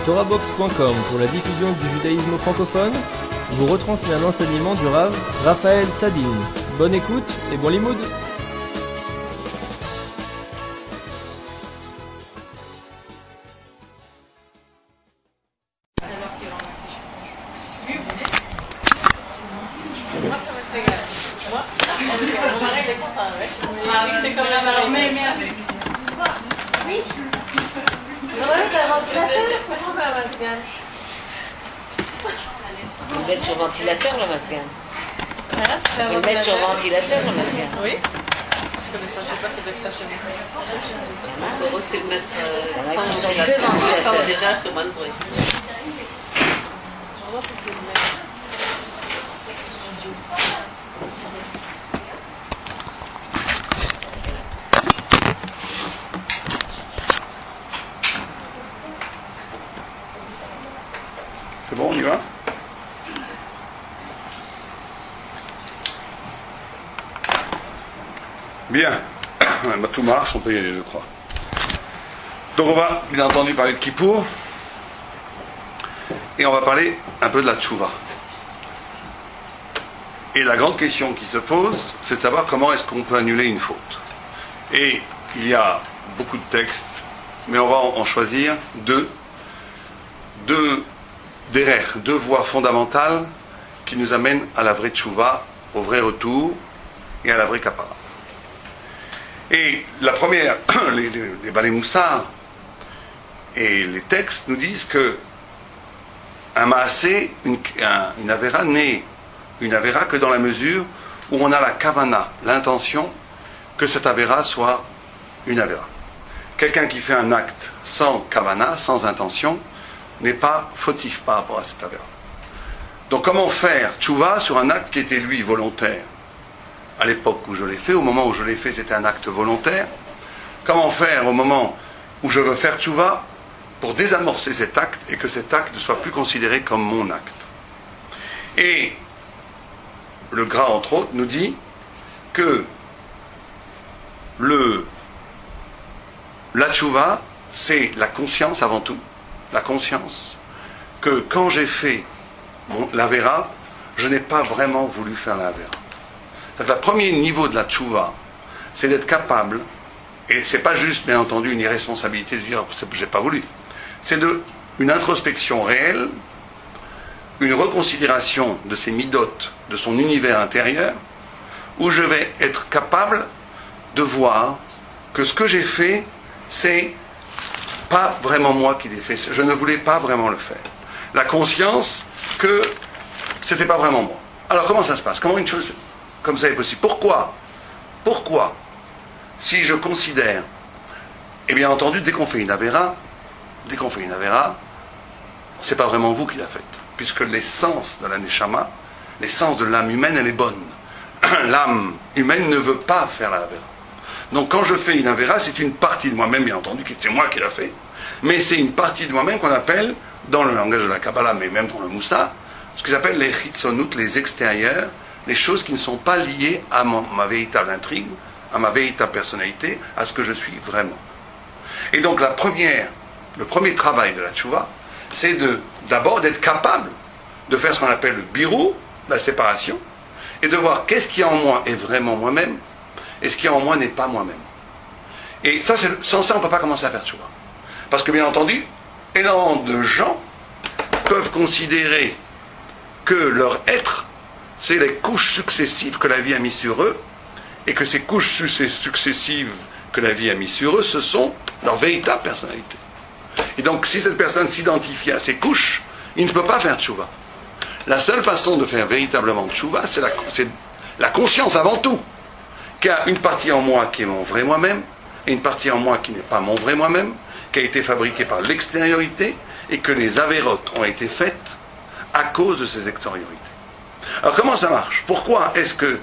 TorahBox.com pour la diffusion du judaïsme francophone vous retransmet un enseignement du Rav Raphaël Sadine. Bonne écoute et bon limoud. Ils mettent sur ventilateur le masgan. Ils mettent sur ventilateur le masgan. Oui. Je sais pas, ça doit être chez nous. Pour eux, c'est de mettre sans ventilateur. Déjà, c'est moins de bruit. C'est bon, on y va? Bien. Tout marche, on peut y aller, je crois. Donc on va, bien entendu, parler de Kippour. Et on va parler un peu de la Tchouva. Et la grande question qui se pose, c'est de savoir comment est-ce qu'on peut annuler une faute. Et il y a beaucoup de textes, mais on va en choisir deux voies fondamentales qui nous amènent à la vraie tchouva, au vrai retour et à la vraie kapara. Et la première, les Balei Moussar et les textes nous disent que un maasé, une avéra n'est une avéra que dans la mesure où on a la kavana, l'intention que cette avéra soit une avéra. Quelqu'un qui fait un acte sans kavana, sans intention, n'est pas fautif par rapport à cette avéra. Donc comment faire tchouva sur un acte qui était lui volontaire à l'époque où je l'ai fait, au moment où je l'ai fait c'était un acte volontaire. Comment faire au moment où je veux faire tchouva pour désamorcer cet acte et que cet acte ne soit plus considéré comme mon acte. Et le Gra entre autres nous dit que la tchouva c'est la conscience avant tout. La conscience que quand j'ai fait l'Avera, je n'ai pas vraiment voulu faire l'Avera. C'est-à-dire que le premier niveau de la tchouva, c'est d'être capable, et c'est pas juste bien entendu une irresponsabilité de dire j'ai pas voulu, c'est une introspection réelle, une reconsidération de ses midotes, de son univers intérieur, où je vais être capable de voir que ce que j'ai fait, c'est pas vraiment moi qui l'ai fait, je ne voulais pas vraiment le faire. La conscience que c'était pas vraiment moi. Alors comment ça se passe? Comment une chose comme ça est possible? Pourquoi, si je considère, et bien entendu, dès qu'on fait une avéra, c'est pas vraiment vous qui l'a faite, puisque l'essence de la neshama, l'essence de l'âme humaine, elle est bonne. L'âme humaine ne veut pas faire la avéra. Donc quand je fais une avéra, c'est une partie de moi-même, bien entendu, qui c'est moi qui l'a fait, mais c'est une partie de moi-même qu'on appelle, dans le langage de la Kabbalah, mais même dans le Moussa, ce qu'ils appellent les chitzonut, les extérieurs, les choses qui ne sont pas liées à ma véritable intrigue, à ma véritable personnalité, à ce que je suis vraiment. Et donc le premier travail de la tchouva, c'est d'abord d'être capable de faire ce qu'on appelle le birou, la séparation, et de voir qu'est-ce qui en moi est vraiment moi-même, et ce qui en moi n'est pas moi-même. Et ça, sans ça, on ne peut pas commencer à faire tchouva. Parce que, bien entendu, énormément de gens peuvent considérer que leur être, c'est les couches successives que la vie a mis sur eux, et que ces couches successives que la vie a mis sur eux, ce sont leur véritable personnalité. Et donc, si cette personne s'identifie à ces couches, il ne peut pas faire tchouva. La seule façon de faire véritablement tchouva, c'est la conscience avant tout, qu'il y a une partie en moi qui est mon vrai moi-même, et une partie en moi qui n'est pas mon vrai moi-même, qui a été fabriquée par l'extériorité, et que les avérotes ont été faites à cause de ces extériorités. Alors comment ça marche? Pourquoi est-ce que,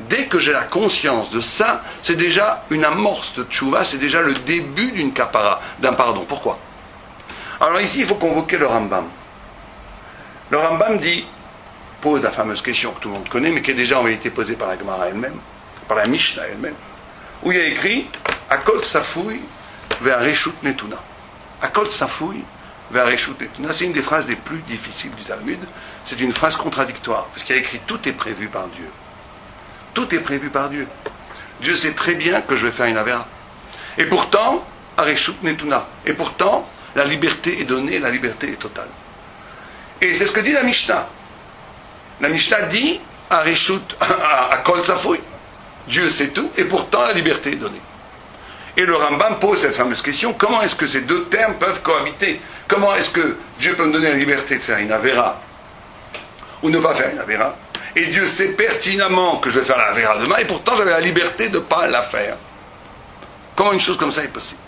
dès que j'ai la conscience de ça, c'est déjà une amorce de tchouva, c'est déjà le début d'une kapara, d'un pardon? Pourquoi? Alors ici, il faut convoquer le Rambam. Le Rambam pose la fameuse question que tout le monde connaît, mais qui est déjà en vérité posée par la Gemara elle-même, par la Mishnah elle-même, où il y a écrit Akol Safoui vers Reshut Netuna. Akol Safoui Ve'areshut netuna, c'est une des phrases les plus difficiles du Talmud. C'est une phrase contradictoire, parce qu'il y a écrit tout est prévu par Dieu. Tout est prévu par Dieu. Dieu sait très bien que je vais faire une avéra. Et pourtant, areshut netuna. Et pourtant, la liberté est donnée, la liberté est totale. Et c'est ce que dit la Mishnah. La Mishnah dit, areshut akol safoui. Dieu sait tout, et pourtant la liberté est donnée. Et le Rambam pose cette fameuse question, comment est-ce que ces deux termes peuvent cohabiter? Comment est-ce que Dieu peut me donner la liberté de faire une avéra ou ne pas faire une avéra? Et Dieu sait pertinemment que je vais faire la avéra demain, et pourtant j'avais la liberté de ne pas la faire. Comment une chose comme ça est possible?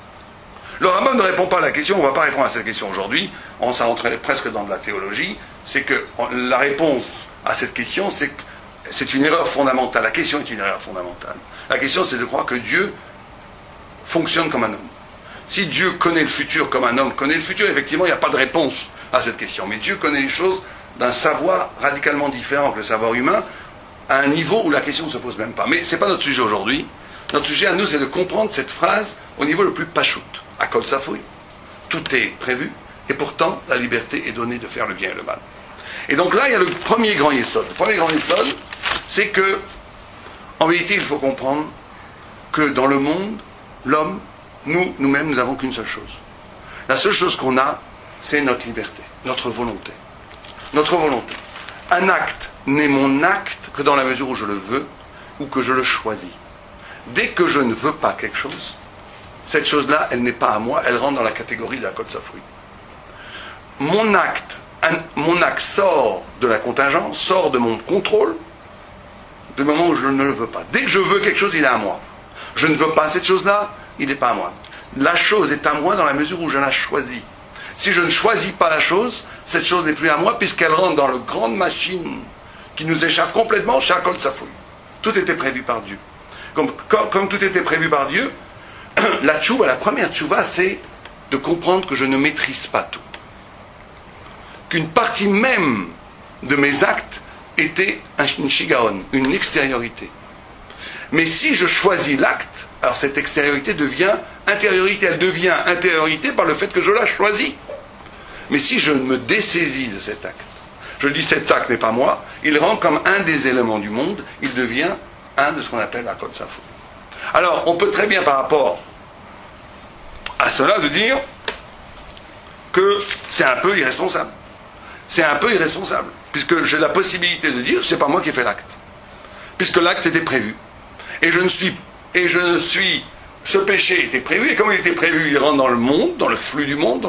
Le Rambam ne répond pas à la question, on ne va pas répondre à cette question aujourd'hui, on s'en rentrait presque dans de la théologie, c'est que la réponse à cette question, c'est que c'est une erreur fondamentale. La question est une erreur fondamentale. La question, c'est de croire que Dieu fonctionne comme un homme. Si Dieu connaît le futur comme un homme connaît le futur, effectivement, il n'y a pas de réponse à cette question. Mais Dieu connaît les choses d'un savoir radicalement différent que le savoir humain, à un niveau où la question ne se pose même pas. Mais ce n'est pas notre sujet aujourd'hui. Notre sujet à nous, c'est de comprendre cette phrase au niveau le plus pachout. Akol safoui. Tout est prévu, et pourtant, la liberté est donnée de faire le bien et le mal. Et donc là, il y a le premier grand yesod. Le premier grand yesod, c'est que, en vérité, il faut comprendre que dans le monde, l'homme, nous-mêmes, nous n'avons qu'une seule chose. La seule chose qu'on a, c'est notre liberté, notre volonté. Notre volonté. Un acte n'est mon acte que dans la mesure où je le veux ou que je le choisis. Dès que je ne veux pas quelque chose, cette chose-là, elle n'est pas à moi, elle rentre dans la catégorie de la Kol Safoui. Mon acte sort de la contingence, sort de mon contrôle, du moment où je ne le veux pas. Dès que je veux quelque chose, il est à moi. Je ne veux pas cette chose-là, il n'est pas à moi. La chose est à moi dans la mesure où je la choisis. Si je ne choisis pas la chose, cette chose n'est plus à moi puisqu'elle rentre dans la grande machine qui nous échappe complètement chez Akol Safoui. Tout était prévu par Dieu. Comme tout était prévu par Dieu, la tchouva, la première tchouva, c'est de comprendre que je ne maîtrise pas tout. Qu'une partie même de mes actes était une shigaon, une extériorité. Mais si je choisis l'acte, alors cette extériorité devient intériorité. Elle devient intériorité par le fait que je la choisis. Mais si je me dessaisis de cet acte, je dis cet acte n'est pas moi, il rentre comme un des éléments du monde, il devient un de ce qu'on appelle la Kol Safoui. Alors, on peut très bien par rapport à cela de dire que c'est un peu irresponsable. C'est un peu irresponsable, puisque j'ai la possibilité de dire, c'est pas moi qui ai fait l'acte. Puisque l'acte était prévu. Et ce péché était prévu, et comme il était prévu, il rentre dans le monde, dans le flux du monde,